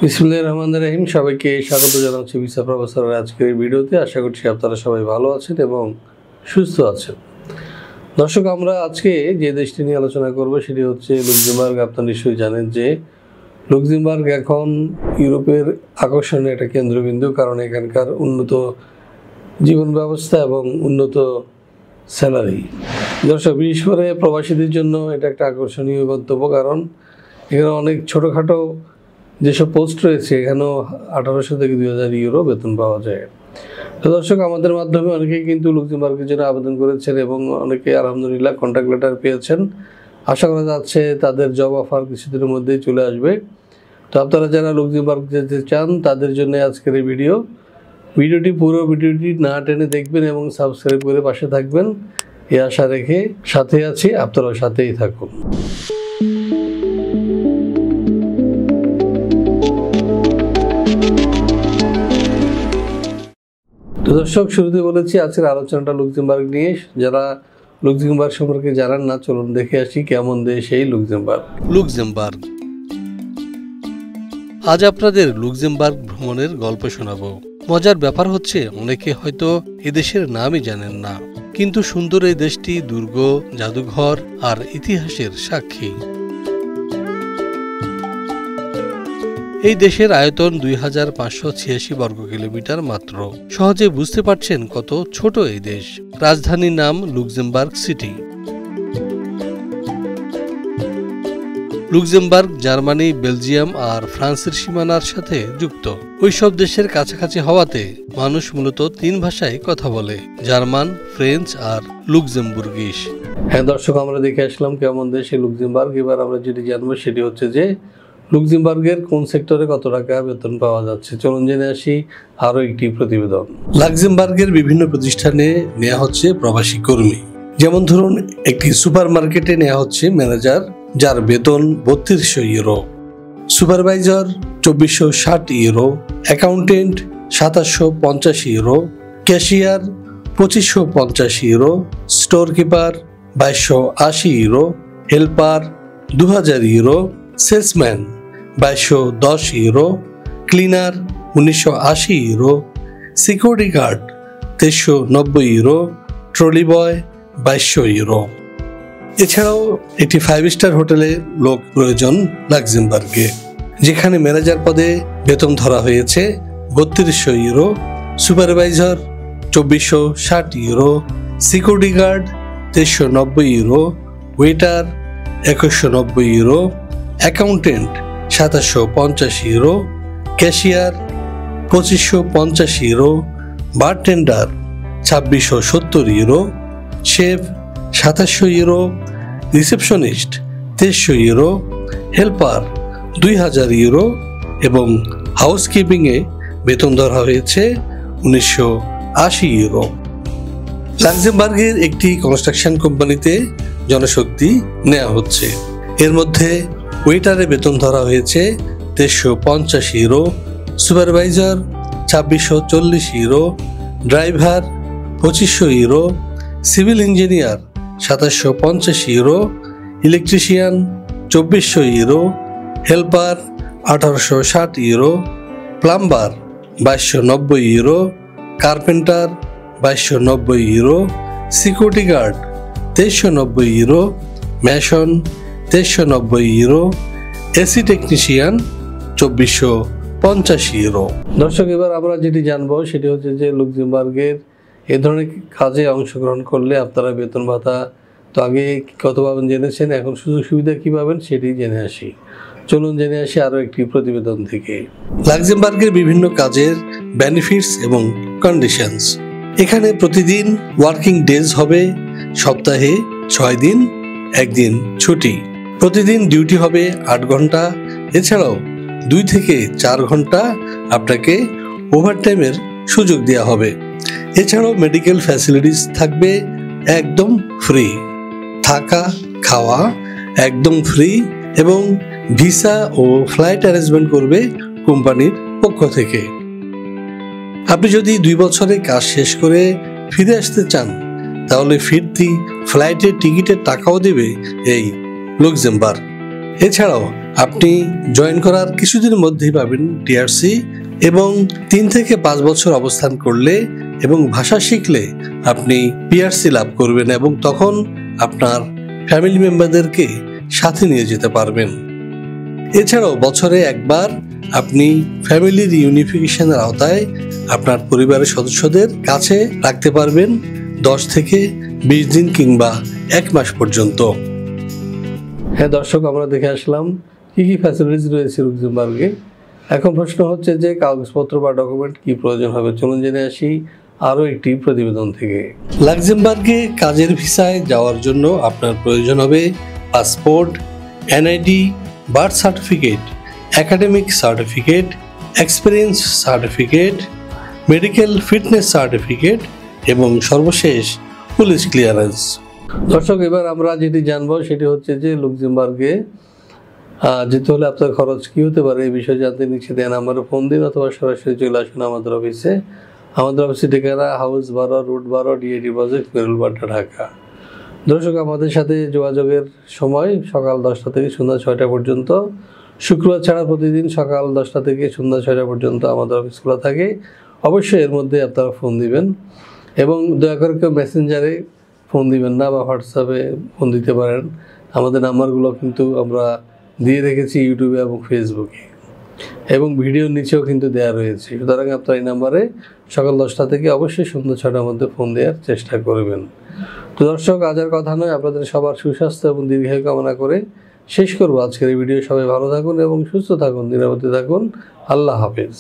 বিসমিল্লাহির রহমানির রহিম। সবাইকে স্বাগত জানাচ্ছি ভিসা প্রফেসরের আজকের এই ভিডিওতে। আশা করছি আপনারা সবাই ভালো আছেন এবং সুস্থ আছেন। দর্শক, আমরা আজকে যে দেশটি নিয়ে আলোচনা করব সেটি হচ্ছে লুক্সেমবার্গ। আপনারা নিশ্চয়ই জানেন যে লুক্সেমবার্গ এখন ইউরোপের আকর্ষণের একটা কেন্দ্রবিন্দু, কারণ এখানকার উন্নত জীবন ব্যবস্থা এবং উন্নত স্যালারি। দর্শক, বিশেষ করে প্রবাসীদের জন্য এটা একটা আকর্ষণীয় গন্তব্য, কারণ এখানে অনেক ছোটোখাটো যেসব পোস্ট রয়েছে এখানেও 1800 থেকে 2000 ইউরো বেতন পাওয়া যায়। তো দর্শক, আমাদের মাধ্যমে অনেকেই কিন্তু লুক্সেমবার্গের জন্য আবেদন করেছেন এবং অনেকে আলহামদুলিল্লাহ কন্ট্যাক্ট লেটার পেয়েছেন। আশা করা যাচ্ছে তাদের জব অফার কিছুদিনের মধ্যেই চলে আসবে। তো আপনারা যারা লুক্সেমবার্গ যেতে চান তাদের জন্য আজকের এই ভিডিওটি পুরো ভিডিওটি না টেনে দেখবেন এবং সাবস্ক্রাইব করে পাশে থাকবেন, এই আশা রেখে সাথে আছি, আপনারাও সাথেই থাকুন। তো দর্শক, শুরুতে বলেছি আজকের আলোচনাটা লুক্সেমবার্গ নিয়ে। যারা লুক্সেমবার্গ সম্পর্কে জানান না, চলুন দেখে আসি কেমন দেশ এই লুক্সেমবার্গ। আজ আপনাদের লুক্সেমবার্গ ভ্রমণের গল্প শোনাবো। মজার ব্যাপার হচ্ছে অনেকে হয়তো এদেশের নামই জানেন না, কিন্তু সুন্দর এই দেশটি দুর্গ, জাদুঘর আর ইতিহাসের সাক্ষী। এই দেশের আয়তন 2586 বর্গ কিলোমিটার মাত্র। সহজে বুঝতে পারছেন কত ছোট এই দেশ। রাজধানীর নাম Luxembourg city. Luxembourg Germany, Belgium আর ফ্রান্সের সীমানার সাথে যুক্ত। ওইসব দেশের কাছাকাছি হওয়াতে মানুষ মূলত 3 ভাষায় কথা বলে: জার্মান, ফ্রেঞ্চ আর লুক্সেমবুর্গিশ। হ্যাঁ দর্শক, আমরা দেখে আসলাম কেমন দেশ এই লুক্সেমবার্গ। এবার আমরা যেটি জানবো সেটি হচ্ছে যে লুক্সেমবার্গের কোন সেক্টরে কত টাকা বেতন পাওয়া যাচ্ছে। চলুন জেনে আসি আরও একটি প্রতিবেদন। লুক্সেমবার্গের বিভিন্ন প্রতিষ্ঠানে নেওয়া হচ্ছে প্রবাসী কর্মী। যেমন ধরুন, একটি সুপার মার্কেটে নেওয়া হচ্ছে ম্যানেজার, যার বেতন 3200 euro, supervisor 2460 euro, accountant 2750 euro, cashier 2550 euro, store keeper 2280 euro, helper 2000 euro, salesman 2210 euro, cleaner 1980 euro, security guard 2390 euro, trolley boy 2200 euro. এছাড়াও একটি 5 স্টার হোটেলে লোক প্রয়োজন লুক্সেমবার্গে, যেখানে ম্যানেজার পদে বেতন ধরা হয়েছে 3200 euro, supervisor 2460 euro, security guard 2390 euro, waiter 2190 euro, accountant 2750 euro, cashier 2550 euro, bartender 2670 euro, chef 2700 euro, receptionist 2300 euro, helper 2000 euro এবং হাউসকিপিংয়ে বেতন ধরা হয়েছে 1980 ইউরো। লুক্সেমবার্গের একটি কনস্ট্রাকশন কোম্পানিতে জনশক্তি নেওয়া হচ্ছে। এর মধ্যে ওয়েটারে বেতন ধরা হয়েছে 2350 euro, supervisor 2640 euro, driver 2500 euro, civil engineer 2750 euro, electrician 2400 euro, helper 1860 euro, plumber 2290 euro, carpenter 2290 euro, security guard 2390 euro, mason 2390 euro, AC technician 2450 euro. দর্শক, এবার আমরা যেটি জানবো সেটি হচ্ছে যে লুক্সেমবার্গের এ ধরনের কাজে অংশগ্রহণ করলে আপনারা বেতন ভাতা তো আগে কত পাবেন জেনেছেন, এখন সুযোগ সুবিধা কী পাবেন সেটি জেনে আসি। চলুন জেনে আসি আরও একটি প্রতিবেদন থেকে। লুক্সেমবার্গের বিভিন্ন কাজের বেনিফিটস এবং কন্ডিশনস। এখানে প্রতিদিন ওয়ার্কিং ডেজ হবে, সপ্তাহে 6 দিন, 1 দিন ছুটি। প্রতিদিন ডিউটি হবে 8 ঘন্টা। এছাড়াও 2 থেকে 4 ঘন্টা আপনাকে ওভারটাইমের সুযোগ দেওয়া হবে। এছাড়াও মেডিকেল ফ্যাসিলিটিস থাকবে একদম ফ্রি, থাকা খাওয়া একদম ফ্রি এবং ভিসা ও ফ্লাইট অ্যারেঞ্জমেন্ট করবে কোম্পানির পক্ষ থেকে। আপনি যদি 2 বছরে কাজ শেষ করে ফিরে আসতে চান তাহলে ফিরতি ফ্লাইটের টিকিটের টাকাও দেবে এই লুক্সেমবার্গ। এছাড়াও আপনি জয়েন করার কিছুদিনের মধ্যেই পাবেন টিআরসি, এবং 3 থেকে 5 বছর অবস্থান করলে এবং ভাষা শিখলে আপনি পিআরসি লাভ করবেন, এবং তখন আপনার ফ্যামিলি মেম্বারদেরকে সাথে নিয়ে যেতে পারবেন। এছাড়াও বছরে একবার আপনি ফ্যামিলির ইউনিফিকেশনের আওতায় আপনার পরিবারের সদস্যদের কাছে রাখতে পারবেন 10 থেকে 20 দিন কিংবা 1 মাস পর্যন্ত। হ্যাঁ দর্শক, আমরা দেখে আসলাম কি কি ফ্যাসিলিটিস রয়েছে লুক্সেমবার্গে। এখন প্রশ্ন হচ্ছে যে কাগজপত্র বা ডকুমেন্ট কি প্রয়োজন হবে। চলুন জেনে আসি আরও একটি প্রতিবেদন থেকে। লাক্সেমবার্গে কাজের ভিসায় যাওয়ার জন্য আপনার প্রয়োজন হবে passport, NID, birth certificate, academic certificate, experience certificate, medical fitness certificate এবং সর্বশেষ পুলিশ ক্লিয়ারেন্স। দর্শক, এবার আমরা যেটি জানবো সেটি হচ্ছে যে লুক্সেমবার্গে যেতে হলে আপনার খরচ কী হতে পারে এই বিষয়ে জানতে নিচে দেন নাম্বারে ফোন দিন অথবা সরাসরি চলে আসুন আমাদের অফিসে। আমাদের অফিসের ঠিকানা house 12, root 12, DID project, বেরুলবাড্ডা, Dhaka. দর্শক, আমাদের সাথে যোগাযোগের সময় সকাল 10টা থেকে সন্ধ্যা 6টা পর্যন্ত। শুক্রবার ছাড়া প্রতিদিন সকাল 10টা থেকে সন্ধ্যা 6টা পর্যন্ত আমাদের অফিস খোলা থাকে। অবশ্যই এর মধ্যে আপনারা ফোন দিবেন, এবং দয়া করে কেউ মেসেঞ্জারে ফোন দিবেন না বা হোয়াটসঅ্যাপে ফোন দিতে পারেন। আমাদের নাম্বারগুলো কিন্তু আমরা দিয়ে রেখেছি ইউটিউবে এবং ফেসবুকে, এবং ভিডিওর নিচেও কিন্তু দেওয়া রয়েছে। সুতরাং আপনারা এই নাম্বারে সকাল 10টা থেকে অবশ্যই সন্ধ্যা 6টার মধ্যে ফোন দেওয়ার চেষ্টা করবেন। তো দর্শক, আজ আর কথা নয়, আপনাদের সবার সুস্বাস্থ্য এবং দীর্ঘায়ু কামনা করে শেষ করবো আজকের এই ভিডিও। সবাই ভালো থাকুন এবং সুস্থ থাকুন, নিরাপদে থাকুন। আল্লাহ হাফেজ।